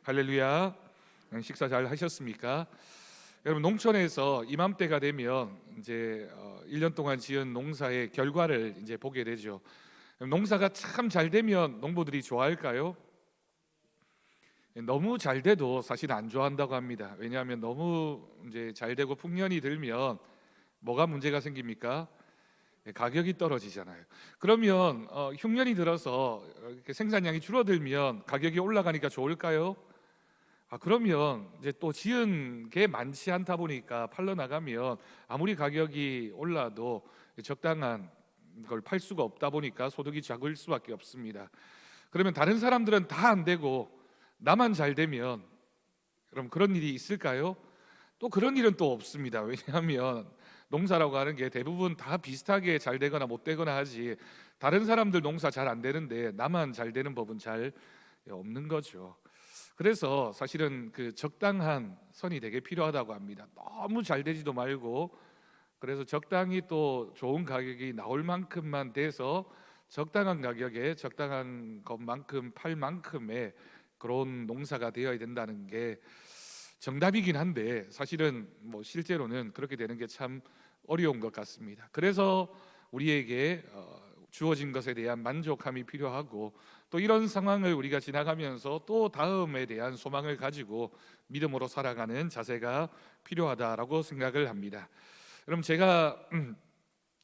할렐루야. 식사 잘 하셨습니까? 여러분, 농촌에서 이맘때가 되면 이제 1년 동안 지은 농사의 결과를 이제 보게 되죠. 농사가 참 잘 되면 농부들이 좋아할까요? 너무 잘 돼도 사실 안 좋아한다고 합니다. 왜냐하면 너무 이제 잘 되고 풍년이 들면 뭐가 문제가 생깁니까? 가격이 떨어지잖아요. 그러면 흉년이 들어서 이렇게 생산량이 줄어들면 가격이 올라가니까 좋을까요? 그러면 이제 또 지은 게 많지 않다 보니까 팔러 나가면 아무리 가격이 올라도 적당한 걸 팔 수가 없다 보니까 소득이 적을 수밖에 없습니다. 그러면 다른 사람들은 다 안 되고 나만 잘 되면 그럼 그런 일이 있을까요? 또 그런 일은 또 없습니다. 왜냐하면 농사라고 하는 게 대부분 다 비슷하게 잘 되거나 못 되거나 하지, 다른 사람들 농사 잘 안 되는데 나만 잘 되는 법은 잘 없는 거죠. 그래서 사실은 그 적당한 선이 되게 필요하다고 합니다. 너무 잘 되지도 말고, 그래서 적당히 또 좋은 가격이 나올 만큼만 돼서 적당한 가격에 적당한 것만큼 팔 만큼의 그런 농사가 되어야 된다는 게 정답이긴 한데, 사실은 뭐 실제로는 그렇게 되는 게 참 어려운 것 같습니다. 그래서 우리에게 주어진 것에 대한 만족함이 필요하고, 또 이런 상황을 우리가 지나가면서 또 다음에 대한 소망을 가지고 믿음으로 살아가는 자세가 필요하다라고 생각을 합니다. 그럼 제가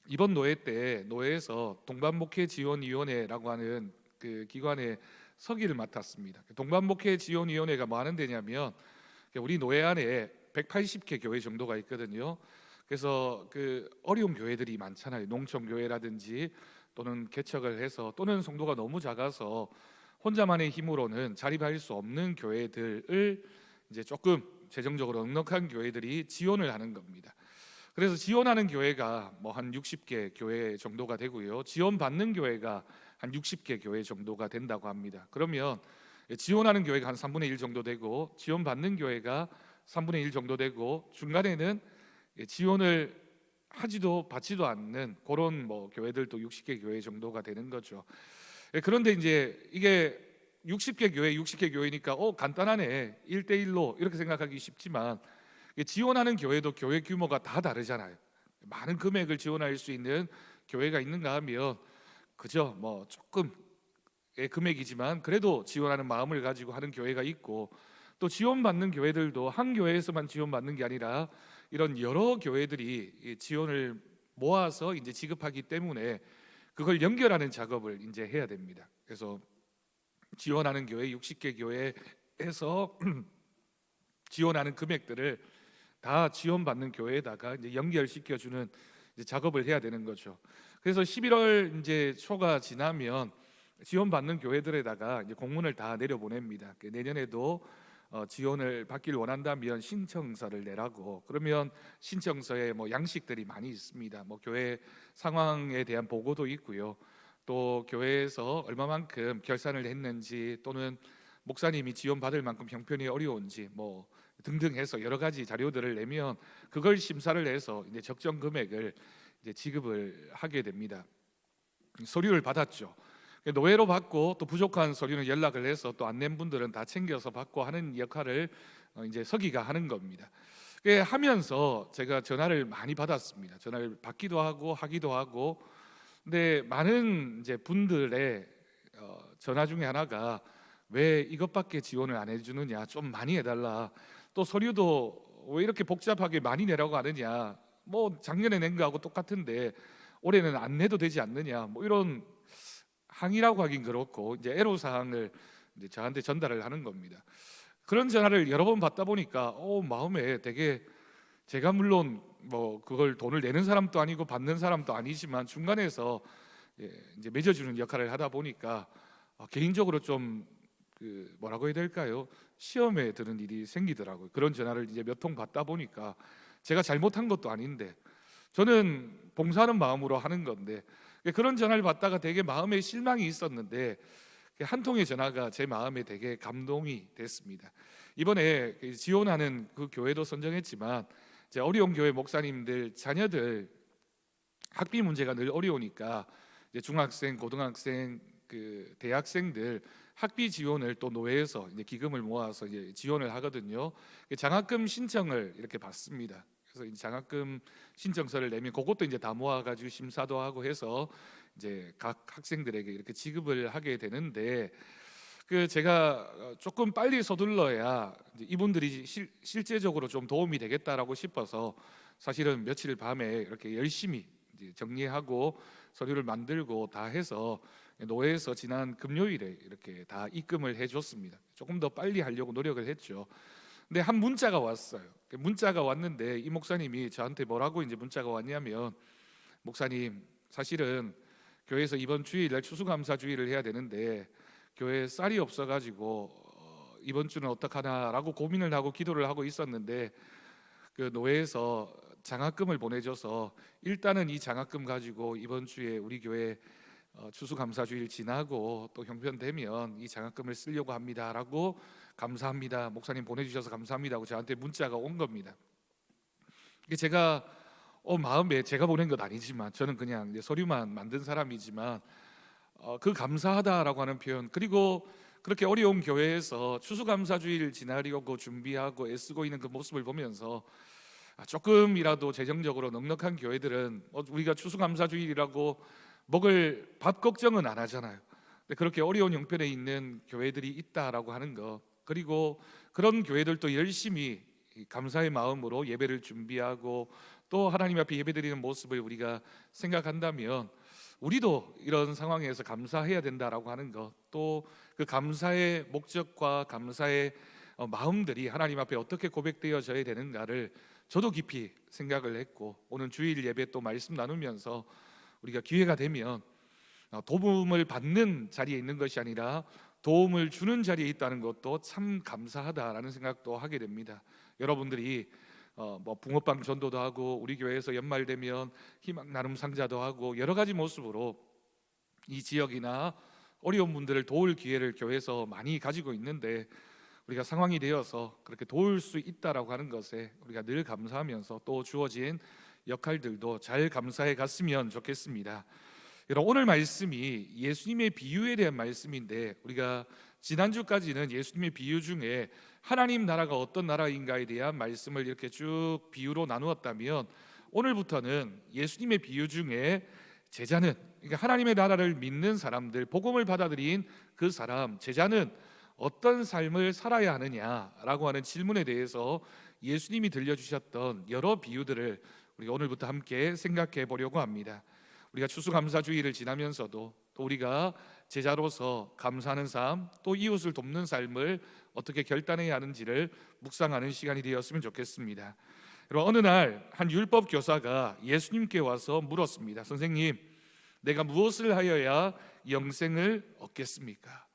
이번 노회 때 노회에서 동반목회지원위원회라고 하는 그 기관의 서기를 맡았습니다. 동반목회지원위원회가 뭐 하는 데냐면, 우리 노회 안에 180개 교회 정도가 있거든요. 그래서 그 어려운 교회들이 많잖아요. 농촌 교회라든지, 또는 개척을 해서, 또는 성도가 너무 작아서 혼자만의 힘으로는 자립할 수 없는 교회들을 이제 조금 재정적으로 넉넉한 교회들이 지원을 하는 겁니다. 그래서 지원하는 교회가 뭐 한 60개 교회 정도가 되고요, 지원받는 교회가 한 60개 교회 정도가 된다고 합니다. 그러면 지원하는 교회가 한 3분의 1 정도 되고, 지원받는 교회가 3분의 1 정도 되고, 중간에는 지원을 하지도 받지도 않는 그런 뭐 교회들도 60개 교회 정도가 되는 거죠. 그런데 이제 이게 60개 교회니까 간단하네, 1대1로 이렇게 생각하기 쉽지만, 지원하는 교회도 교회 규모가 다 다르잖아요. 많은 금액을 지원할 수 있는 교회가 있는가 하면 그저 뭐 조금의 금액이지만 그래도 지원하는 마음을 가지고 하는 교회가 있고, 또 지원받는 교회들도 한 교회에서만 지원받는 게 아니라 이런 여러 교회들이 지원을 모아서 이제 지급하기 때문에 그걸 연결하는 작업을 이제 해야 됩니다. 그래서 지원하는 교회 60개 교회에서 지원하는 금액들을 다 지원받는 교회에다가 이제 연결시켜주는 이제 작업을 해야 되는 거죠. 그래서 11월 이제 초가 지나면 지원받는 교회들에다가 이제 공문을 다 내려보냅니다. 내년에도 지원을 받기를 원한다면 신청서를 내라고. 그러면 신청서에 뭐 양식들이 많이 있습니다. 뭐 교회 상황에 대한 보고도 있고요, 또 교회에서 얼마만큼 결산을 했는지, 또는 목사님이 지원받을 만큼 형편이 어려운지 뭐 등등 해서 여러 가지 자료들을 내면 그걸 심사를 해서 이제 적정 금액을 이제 지급을 하게 됩니다. 서류를 받았죠. 노예로 받고, 또 부족한 서류는 연락을 해서 또 안 낸 분들은 다 챙겨서 받고 하는 역할을 이제 서기가 하는 겁니다. 하면서 제가 전화를 많이 받았습니다. 전화를 받기도 하고 하기도 하고. 근데 많은 이제 분들의 전화 중에 하나가, 왜 이것밖에 지원을 안 해주느냐, 좀 많이 해달라, 또 서류도 왜 이렇게 복잡하게 많이 내라고 하느냐, 뭐 작년에 낸 거하고 똑같은데 올해는 안 내도 되지 않느냐, 뭐 이런 항의라고 하긴 그렇고 이제 애로사항을 이제 저한테 전달을 하는 겁니다. 그런 전화를 여러 번 받다 보니까 마음에 되게, 제가 물론 뭐 그걸 돈을 내는 사람도 아니고 받는 사람도 아니지만 중간에서 이제 맺어주는 역할을 하다 보니까 개인적으로 좀 그 뭐라고 해야 될까요? 시험에 드는 일이 생기더라고요. 그런 전화를 이제 몇 통 받다 보니까 제가 잘못한 것도 아닌데, 저는 봉사하는 마음으로 하는 건데, 그런 전화를 받다가 되게 마음에 실망이 있었는데 한 통의 전화가 제 마음에 되게 감동이 됐습니다. 이번에 지원하는 그 교회도 선정했지만, 이제 어려운 교회 목사님들 자녀들 학비 문제가 늘 어려우니까 이제 중학생, 고등학생, 그 대학생들 학비 지원을 또 노회에서 이제 기금을 모아서 이제 지원을 하거든요. 장학금 신청을 이렇게 받습니다. 그래서 이 장학금 신청서를 내면 그것도 이제 다 모아가지고 심사도 하고 해서 이제 각 학생들에게 이렇게 지급을 하게 되는데, 제가 조금 빨리 서둘러야 이제 이분들이 실제적으로 좀 도움이 되겠다라고 싶어서 사실은 며칠 밤에 이렇게 열심히 이제 정리하고 서류를 만들고 다 해서 노회에서 지난 금요일에 이렇게 다 입금을 해줬습니다. 조금 더 빨리 하려고 노력을 했죠. 근데 한 문자가 왔어요. 문자가 왔는데 이 목사님이 저한테 뭐라고 이제 문자가 왔냐면, 목사님, 사실은 교회에서 이번 주일날 추수감사주의를 해야 되는데 교회에 쌀이 없어가지고 이번 주는 어떡하나라고 고민을 하고 기도를 하고 있었는데, 그 노회에서 장학금을 보내줘서 일단은 이 장학금 가지고 이번 주에 우리 교회 추수감사주일 지나고 또 형편되면 이 장학금을 쓰려고 합니다라고, 감사합니다, 목사님 보내주셔서 감사합니다고 저한테 문자가 온 겁니다. 이게 제가 마음에, 제가 보낸 건 아니지만 저는 그냥 이제 서류만 만든 사람이지만 그 감사하다라고 하는 표현, 그리고 그렇게 어려운 교회에서 추수감사주의를 지나려고 준비하고 애쓰고 있는 그 모습을 보면서 조금이라도 재정적으로 넉넉한 교회들은 우리가 추수감사주일이라고 먹을 밥 걱정은 안 하잖아요. 근데 그렇게 어려운 형편에 있는 교회들이 있다라고 하는 것, 그리고 그런 교회들도 열심히 감사의 마음으로 예배를 준비하고 또 하나님 앞에 예배드리는 모습을 우리가 생각한다면 우리도 이런 상황에서 감사해야 된다라고 하는 것, 또 그 감사의 목적과 감사의 마음들이 하나님 앞에 어떻게 고백되어져야 되는가를 저도 깊이 생각을 했고, 오늘 주일 예배 또 말씀 나누면서 우리가 기회가 되면 도움을 받는 자리에 있는 것이 아니라 도움을 주는 자리에 있다는 것도 참 감사하다라는 생각도 하게 됩니다. 여러분들이 붕어빵 전도도 하고 우리 교회에서 연말 되면 희망 나눔 상자도 하고 여러 가지 모습으로 이 지역이나 어려운 분들을 도울 기회를 교회에서 많이 가지고 있는데, 우리가 상황이 되어서 그렇게 도울 수 있다라고 하는 것에 우리가 늘 감사하면서 또 주어진 역할들도 잘 감사해 갔으면 좋겠습니다. 여러분, 오늘 말씀이 예수님의 비유에 대한 말씀인데, 우리가 지난주까지는 예수님의 비유 중에 하나님 나라가 어떤 나라인가에 대한 말씀을 이렇게 쭉 비유로 나누었다면, 오늘부터는 예수님의 비유 중에 제자는, 그러니까 하나님의 나라를 믿는 사람들, 복음을 받아들인 그 사람, 제자는 어떤 삶을 살아야 하느냐라고 하는 질문에 대해서 예수님이 들려주셨던 여러 비유들을 우리가 오늘부터 함께 생각해 보려고 합니다. 우리가 추수감사주의를 지나면서도 또 우리가 제자로서 감사하는 삶, 또 이웃을 돕는 삶을 어떻게 결단해야 하는지를 묵상하는 시간이 되었으면 좋겠습니다. 여러분, 어느 날 한 율법 교사가 예수님께 와서 물었습니다. 선생님, 내가 무엇을 하여야 영생을 얻겠습니까?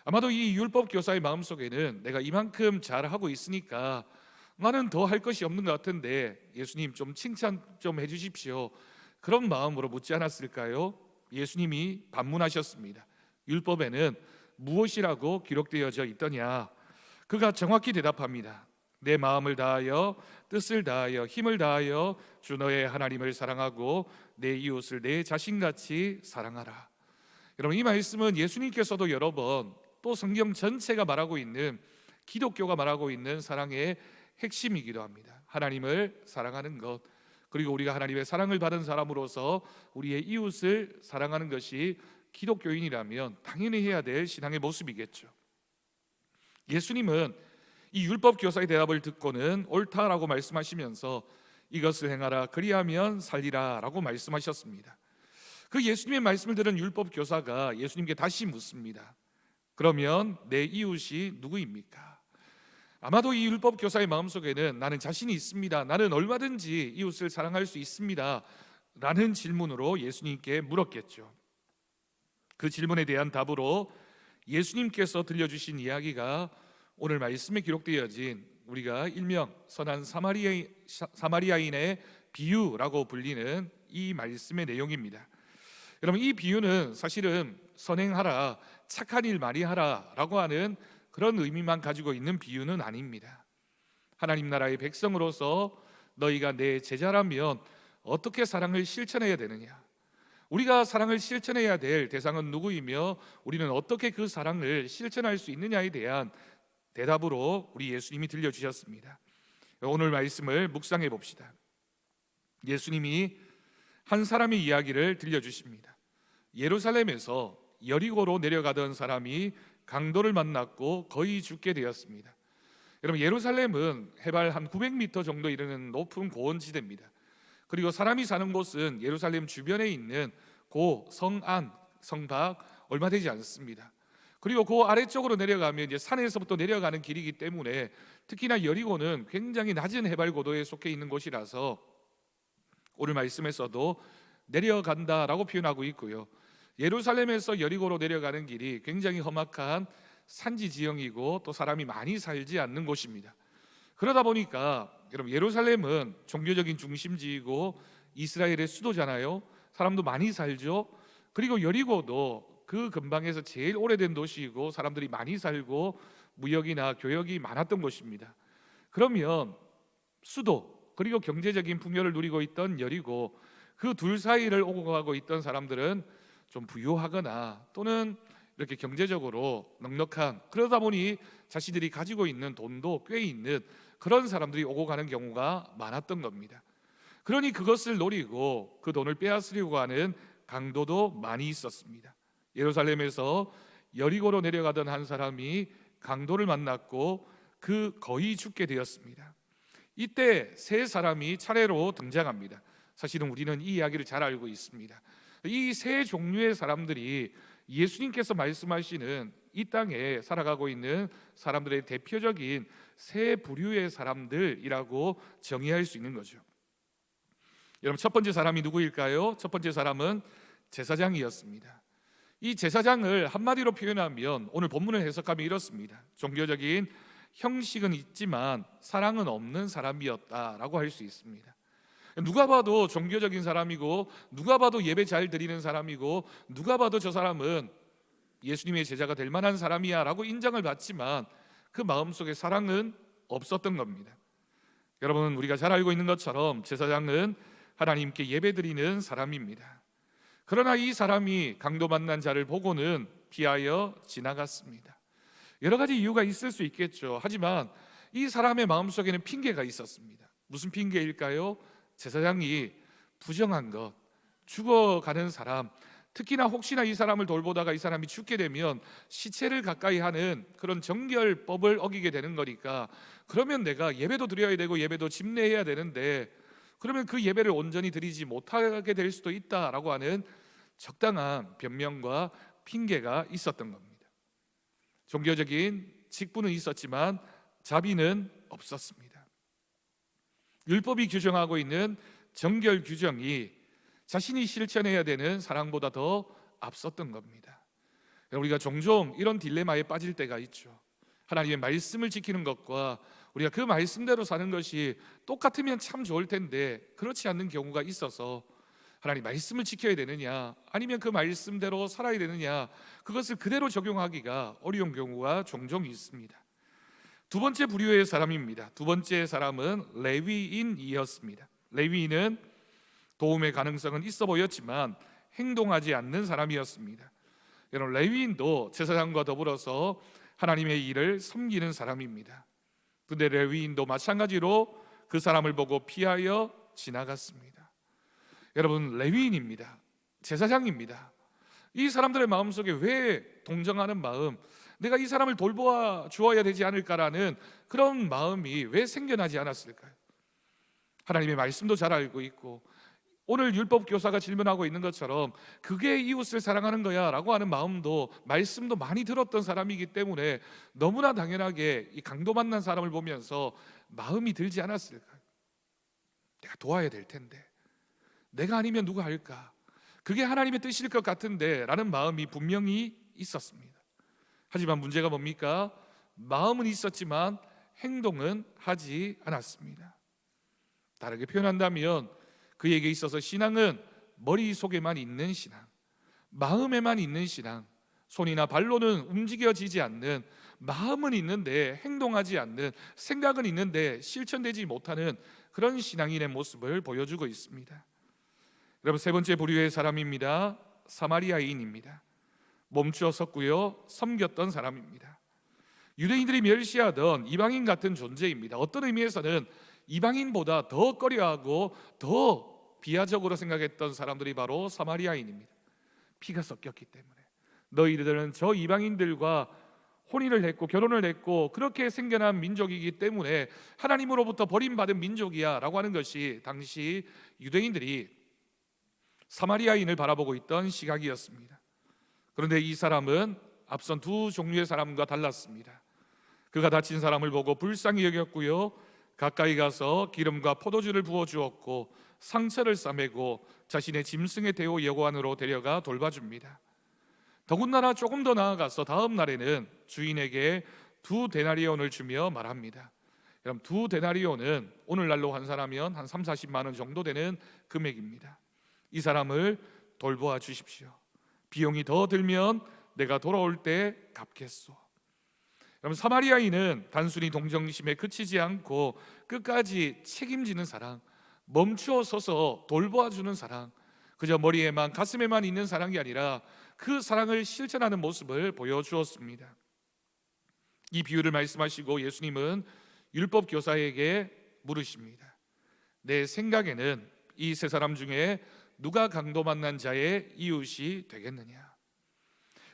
아마도 이 율법 교사의 마음속에는 내가 이만큼 잘하고 있으니까 나는 더 할 것이 없는 것 같은데 예수님 좀 칭찬 좀 해주십시오, 그런 마음으로 묻지 않았을까요? 예수님이 반문하셨습니다. 율법에는 무엇이라고 기록되어져 있더냐? 그가 정확히 대답합니다. 내 마음을 다하여 뜻을 다하여 힘을 다하여 주 너의 하나님을 사랑하고 내 이웃을 내 자신같이 사랑하라. 여러분, 이 말씀은 예수님께서도 여러 번, 또 성경 전체가 말하고 있는, 기독교가 말하고 있는 사랑의 핵심이기도 합니다. 하나님을 사랑하는 것, 그리고 우리가 하나님의 사랑을 받은 사람으로서 우리의 이웃을 사랑하는 것이 기독교인이라면 당연히 해야 될 신앙의 모습이겠죠. 예수님은 이 율법 교사의 대답을 듣고는 옳다라고 말씀하시면서 이것을 행하라 그리하면 살리라 라고 말씀하셨습니다. 그 예수님의 말씀을 들은 율법 교사가 예수님께 다시 묻습니다. 그러면 내 이웃이 누구입니까? 아마도 이 율법 교사의 마음속에는 나는 자신이 있습니다, 나는 얼마든지 이웃을 사랑할 수 있습니다 라는 질문으로 예수님께 물었겠죠. 그 질문에 대한 답으로 예수님께서 들려주신 이야기가 오늘 말씀에 기록되어진 우리가 일명 선한 사마리아인의 비유라고 불리는 이 말씀의 내용입니다. 여러분, 이 비유는 사실은 선행하라, 착한 일 많이 하라 라고 하는 그런 의미만 가지고 있는 비유는 아닙니다. 하나님 나라의 백성으로서 너희가 내 제자라면 어떻게 사랑을 실천해야 되느냐, 우리가 사랑을 실천해야 될 대상은 누구이며 우리는 어떻게 그 사랑을 실천할 수 있느냐에 대한 대답으로 우리 예수님이 들려주셨습니다. 오늘 말씀을 묵상해 봅시다. 예수님이 한 사람의 이야기를 들려주십니다. 예루살렘에서 여리고로 내려가던 사람이 강도를 만났고 거의 죽게 되었습니다. 여러분, 예루살렘은 해발 한 900m 정도 이르는 높은 고원지대입니다. 그리고 사람이 사는 곳은 예루살렘 주변에 있는 고 성안, 성밖 얼마 되지 않습니다. 그리고 그 아래쪽으로 내려가면 이제 산에서부터 내려가는 길이기 때문에 특히나 여리고는 굉장히 낮은 해발 고도에 속해 있는 곳이라서 오늘 말씀에서도 내려간다라고 표현하고 있고요. 예루살렘에서 여리고로 내려가는 길이 굉장히 험악한 산지 지형이고 또 사람이 많이 살지 않는 곳입니다. 그러다 보니까 여러분, 예루살렘은 종교적인 중심지이고 이스라엘의 수도잖아요. 사람도 많이 살죠. 그리고 여리고도 그 근방에서 제일 오래된 도시이고 사람들이 많이 살고 무역이나 교역이 많았던 곳입니다. 그러면 수도 그리고 경제적인 풍요를 누리고 있던 여리고, 그 둘 사이를 오고 가고 있던 사람들은 좀 부유하거나 또는 이렇게 경제적으로 넉넉한, 그러다 보니 자신들이 가지고 있는 돈도 꽤 있는 그런 사람들이 오고 가는 경우가 많았던 겁니다. 그러니 그것을 노리고 그 돈을 빼앗으려고 하는 강도도 많이 있었습니다. 예루살렘에서 여리고로 내려가던 한 사람이 강도를 만났고 그 거의 죽게 되었습니다. 이때 세 사람이 차례로 등장합니다. 사실은 우리는 이 이야기를 잘 알고 있습니다. 이 세 종류의 사람들이 예수님께서 말씀하시는 이 땅에 살아가고 있는 사람들의 대표적인 세 부류의 사람들이라고 정의할 수 있는 거죠. 여러분, 첫 번째 사람이 누구일까요? 첫 번째 사람은 제사장이었습니다. 이 제사장을 한마디로 표현하면 오늘 본문을 해석하면 이렇습니다. 종교적인 형식은 있지만 사랑은 없는 사람이었다라고 할 수 있습니다. 누가 봐도 종교적인 사람이고 누가 봐도 예배 잘 드리는 사람이고 누가 봐도 저 사람은 예수님의 제자가 될 만한 사람이야 라고 인정을 받지만 그 마음속에 사랑은 없었던 겁니다. 여러분, 우리가 잘 알고 있는 것처럼 제사장은 하나님께 예배 드리는 사람입니다. 그러나 이 사람이 강도 만난 자를 보고는 피하여 지나갔습니다. 여러 가지 이유가 있을 수 있겠죠. 하지만 이 사람의 마음속에는 핑계가 있었습니다. 무슨 핑계일까요? 제사장이 부정한 것, 죽어가는 사람, 특히나 혹시나 이 사람을 돌보다가 이 사람이 죽게 되면 시체를 가까이 하는 그런 정결법을 어기게 되는 거니까, 그러면 내가 예배도 드려야 되고 예배도 집례해야 되는데 그러면 그 예배를 온전히 드리지 못하게 될 수도 있다라고 하는 적당한 변명과 핑계가 있었던 겁니다. 종교적인 직분은 있었지만 자비는 없었습니다. 율법이 규정하고 있는 정결 규정이 자신이 실천해야 되는 사랑보다 더 앞섰던 겁니다. 우리가 종종 이런 딜레마에 빠질 때가 있죠. 하나님의 말씀을 지키는 것과 우리가 그 말씀대로 사는 것이 똑같으면 참 좋을 텐데 그렇지 않는 경우가 있어서 하나님 말씀을 지켜야 되느냐 아니면 그 말씀대로 살아야 되느냐, 그것을 그대로 적용하기가 어려운 경우가 종종 있습니다. 두 번째 부류의 사람입니다. 두 번째 사람은 레위인이었습니다. 레위인은 도움의 가능성은 있어 보였지만 행동하지 않는 사람이었습니다. 여러분, 레위인도 제사장과 더불어서 하나님의 일을 섬기는 사람입니다. 근데 레위인도 마찬가지로 그 사람을 보고 피하여 지나갔습니다. 여러분, 레위인입니다. 제사장입니다. 이 사람들의 마음속에 왜 동정하는 마음, 내가 이 사람을 돌보아 주어야 되지 않을까라는 그런 마음이 왜 생겨나지 않았을까요? 하나님의 말씀도 잘 알고 있고 오늘 율법 교사가 질문하고 있는 것처럼 그게 이웃을 사랑하는 거야 라고 하는 마음도, 말씀도 많이 들었던 사람이기 때문에 너무나 당연하게 이 강도 만난 사람을 보면서 마음이 들지 않았을까요? 내가 도와야 될 텐데, 내가 아니면 누가 할까? 그게 하나님의 뜻일 것 같은데 라는 마음이 분명히 있었습니다. 하지만 문제가 뭡니까? 마음은 있었지만 행동은 하지 않았습니다. 다르게 표현한다면 그에게 있어서 신앙은 머릿속에만 있는 신앙, 마음에만 있는 신앙, 손이나 발로는 움직여지지 않는, 마음은 있는데 행동하지 않는, 생각은 있는데 실천되지 못하는 그런 신앙인의 모습을 보여주고 있습니다. 여러분, 세 번째 부류의 사람입니다. 사마리아인입니다. 멈추어 섰고요, 섬겼던 사람입니다. 유대인들이 멸시하던 이방인 같은 존재입니다. 어떤 의미에서는 이방인보다 더 꺼려하고 더 비하적으로 생각했던 사람들이 바로 사마리아인입니다. 피가 섞였기 때문에 너희들은 저 이방인들과 혼인을 했고 결혼을 했고 그렇게 생겨난 민족이기 때문에 하나님으로부터 버림받은 민족이야 라고 하는 것이 당시 유대인들이 사마리아인을 바라보고 있던 시각이었습니다. 그런데 이 사람은 앞선 두 종류의 사람과 달랐습니다. 그가 다친 사람을 보고 불쌍히 여겼고요, 가까이 가서 기름과 포도주를 부어주었고 상처를 싸매고 자신의 짐승의 대호 여관으로 데려가 돌봐줍니다. 더군다나 조금 더 나아가서 다음 날에는 주인에게 2데나리온을 주며 말합니다. 그럼 2데나리온은 오늘날로 환산하면 한 30-40만 원 정도 되는 금액입니다. 이 사람을 돌보아 주십시오. 비용이 더 들면 내가 돌아올 때 갚겠소. 그럼 사마리아인은 단순히 동정심에 그치지 않고 끝까지 책임지는 사랑, 멈추어 서서 돌보아 주는 사랑, 그저 머리에만 가슴에만 있는 사랑이 아니라 그 사랑을 실천하는 모습을 보여주었습니다. 이 비유를 말씀하시고 예수님은 율법 교사에게 물으십니다. 내 생각에는 이 세 사람 중에 누가 강도 만난 자의 이웃이 되겠느냐?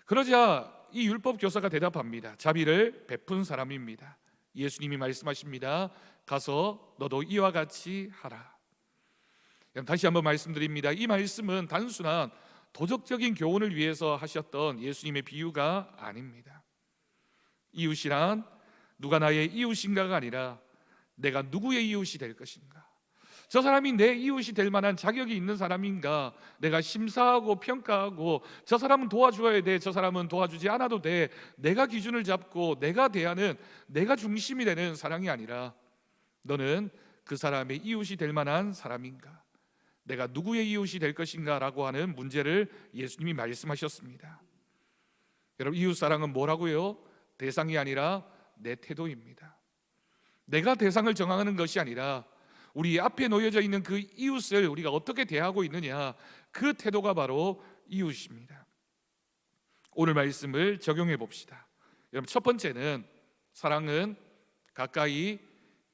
그러자 이 율법 교사가 대답합니다. 자비를 베푼 사람입니다. 예수님이 말씀하십니다. 가서 너도 이와 같이 하라. 다시 한번 말씀드립니다. 이 말씀은 단순한 도덕적인 교훈을 위해서 하셨던 예수님의 비유가 아닙니다. 이웃이란 누가 나의 이웃인가가 아니라 내가 누구의 이웃이 될 것인가, 저 사람이 내 이웃이 될 만한 자격이 있는 사람인가, 내가 심사하고 평가하고 저 사람은 도와줘야 돼, 저 사람은 도와주지 않아도 돼, 내가 기준을 잡고 내가 대하는, 내가 중심이 되는 사랑이 아니라 너는 그 사람의 이웃이 될 만한 사람인가, 내가 누구의 이웃이 될 것인가 라고 하는 문제를 예수님이 말씀하셨습니다. 여러분, 이웃사랑은 뭐라고요? 대상이 아니라 내 태도입니다. 내가 대상을 정하는 것이 아니라 우리 앞에 놓여져 있는 그 이웃을 우리가 어떻게 대하고 있느냐, 그 태도가 바로 이웃입니다. 오늘 말씀을 적용해 봅시다. 여러분, 첫 번째는 사랑은 가까이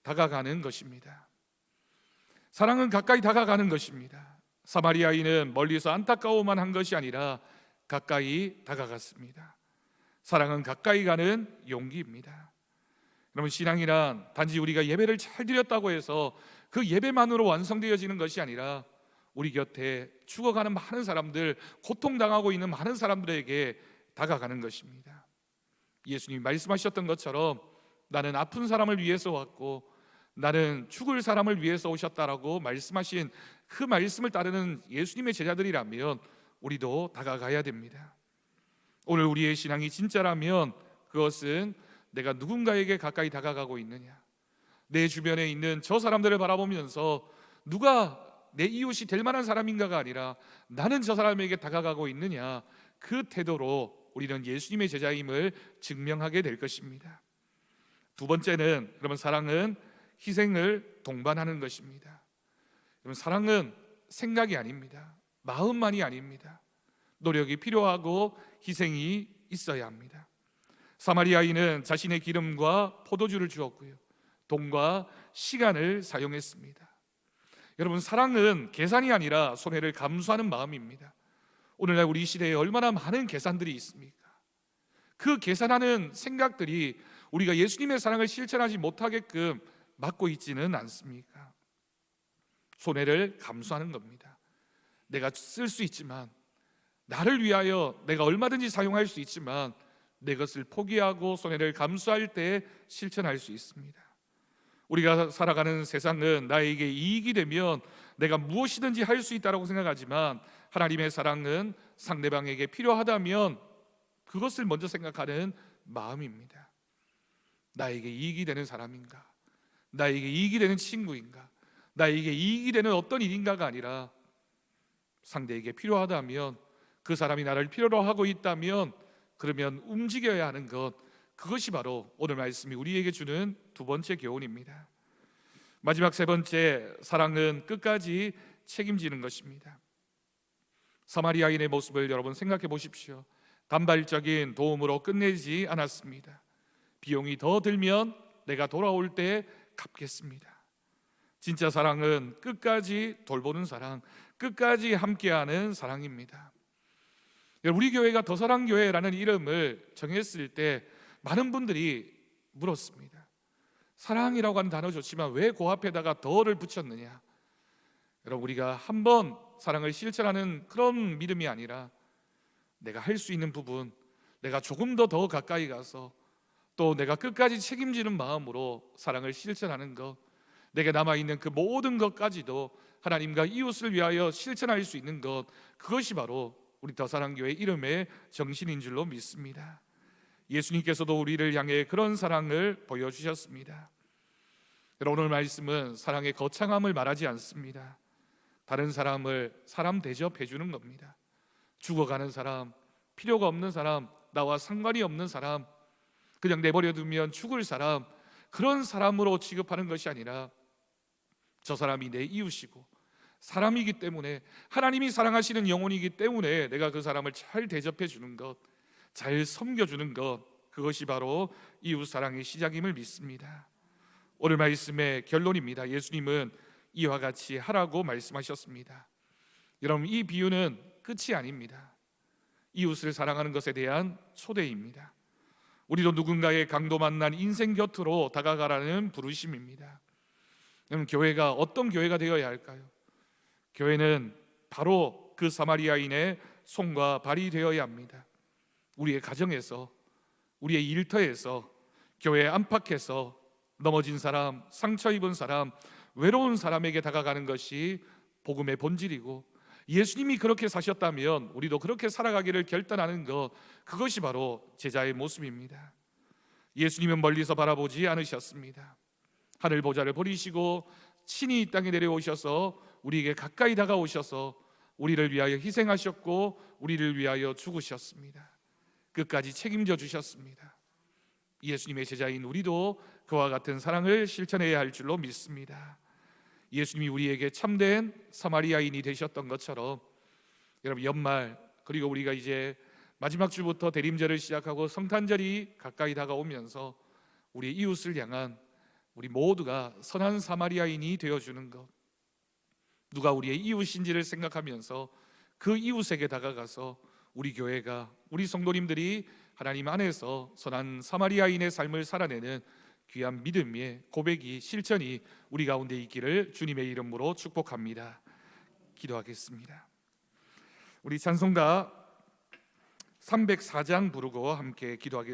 다가가는 것입니다. 사랑은 가까이 다가가는 것입니다. 사마리아인은 멀리서 안타까워만 한 것이 아니라 가까이 다가갔습니다. 사랑은 가까이 가는 용기입니다. 여러분, 신앙이란 단지 우리가 예배를 잘 드렸다고 해서 그 예배만으로 완성되어지는 것이 아니라 우리 곁에 죽어가는 많은 사람들, 고통당하고 있는 많은 사람들에게 다가가는 것입니다. 예수님이 말씀하셨던 것처럼 나는 아픈 사람을 위해서 왔고 나는 죽을 사람을 위해서 오셨다라고 말씀하신 그 말씀을 따르는 예수님의 제자들이라면 우리도 다가가야 됩니다. 오늘 우리의 신앙이 진짜라면 그것은 내가 누군가에게 가까이 다가가고 있느냐, 내 주변에 있는 저 사람들을 바라보면서 누가 내 이웃이 될 만한 사람인가가 아니라 나는 저 사람에게 다가가고 있느냐, 그 태도로 우리는 예수님의 제자임을 증명하게 될 것입니다. 두 번째는, 여러분, 사랑은 희생을 동반하는 것입니다. 여러분, 사랑은 생각이 아닙니다. 마음만이 아닙니다. 노력이 필요하고 희생이 있어야 합니다. 사마리아인은 자신의 기름과 포도주를 주었고요, 돈과 시간을 사용했습니다. 여러분, 사랑은 계산이 아니라 손해를 감수하는 마음입니다. 오늘날 우리 시대에 얼마나 많은 계산들이 있습니까? 그 계산하는 생각들이 우리가 예수님의 사랑을 실천하지 못하게끔 막고 있지는 않습니까? 손해를 감수하는 겁니다. 내가 쓸 수 있지만, 나를 위하여 내가 얼마든지 사용할 수 있지만 내 것을 포기하고 손해를 감수할 때 실천할 수 있습니다. 우리가 살아가는 세상은 나에게 이익이 되면 내가 무엇이든지 할 수 있다고 생각하지만 하나님의 사랑은 상대방에게 필요하다면 그것을 먼저 생각하는 마음입니다. 나에게 이익이 되는 사람인가, 나에게 이익이 되는 친구인가, 나에게 이익이 되는 어떤 일인가가 아니라 상대에게 필요하다면, 그 사람이 나를 필요로 하고 있다면 그러면 움직여야 하는 것, 그것이 바로 오늘 말씀이 우리에게 주는 두 번째 교훈입니다. 마지막 세 번째, 사랑은 끝까지 책임지는 것입니다. 사마리아인의 모습을 여러분 생각해 보십시오. 단발적인 도움으로 끝내지 않았습니다. 비용이 더 들면 내가 돌아올 때 갚겠습니다. 진짜 사랑은 끝까지 돌보는 사랑, 끝까지 함께하는 사랑입니다. 우리 교회가 더사랑교회라는 이름을 정했을 때 많은 분들이 물었습니다. 사랑이라고 하는 단어 좋지만 왜 그 앞에다가 더를 붙였느냐? 여러분, 우리가 한번 사랑을 실천하는 그런 믿음이 아니라 내가 할 수 있는 부분, 내가 조금 더 가까이 가서 또 내가 끝까지 책임지는 마음으로 사랑을 실천하는 것, 내게 남아있는 그 모든 것까지도 하나님과 이웃을 위하여 실천할 수 있는 것, 그것이 바로 우리 더사랑교회 이름의 정신인 줄로 믿습니다. 예수님께서도 우리를 향해 그런 사랑을 보여주셨습니다. 여러분, 오늘 말씀은 사랑의 거창함을 말하지 않습니다. 다른 사람을 사람 대접해 주는 겁니다. 죽어가는 사람, 필요가 없는 사람, 나와 상관이 없는 사람, 그냥 내버려 두면 죽을 사람, 그런 사람으로 취급하는 것이 아니라 저 사람이 내 이웃이고 사람이기 때문에, 하나님이 사랑하시는 영혼이기 때문에 내가 그 사람을 잘 대접해 주는 것, 잘 섬겨주는 것, 그것이 바로 이웃 사랑의 시작임을 믿습니다. 오늘 말씀의 결론입니다. 예수님은 이와 같이 하라고 말씀하셨습니다. 여러분, 이 비유는 끝이 아닙니다. 이웃을 사랑하는 것에 대한 초대입니다. 우리도 누군가의 강도 만난 인생 곁으로 다가가라는 부르심입니다. 그럼 교회가 어떤 교회가 되어야 할까요? 교회는 바로 그 사마리아인의 손과 발이 되어야 합니다. 우리의 가정에서, 우리의 일터에서, 교회 안팎에서 넘어진 사람, 상처 입은 사람, 외로운 사람에게 다가가는 것이 복음의 본질이고, 예수님이 그렇게 사셨다면 우리도 그렇게 살아가기를 결단하는 것, 그것이 바로 제자의 모습입니다. 예수님은 멀리서 바라보지 않으셨습니다. 하늘 보좌를 버리시고 친히 이 땅에 내려오셔서 우리에게 가까이 다가오셔서 우리를 위하여 희생하셨고 우리를 위하여 죽으셨습니다. 끝까지 책임져 주셨습니다. 예수님의 제자인 우리도 그와 같은 사랑을 실천해야 할 줄로 믿습니다. 예수님이 우리에게 참된 사마리아인이 되셨던 것처럼, 여러분, 연말 그리고 우리가 이제 마지막 주부터 대림절을 시작하고 성탄절이 가까이 다가오면서 우리 이웃을 향한 우리 모두가 선한 사마리아인이 되어주는 것, 누가 우리의 이웃인지를 생각하면서 그 이웃에게 다가가서 우리 교회가, 우리 성도님들이 하나님 안에서 선한 사마리아인의 삶을 살아내는 귀한 믿음의 고백이, 실천이 우리 가운데 있기를 주님의 이름으로 축복합니다. 기도하겠습니다. 우리 찬송가 304장 부르고 함께 기도하겠습니다.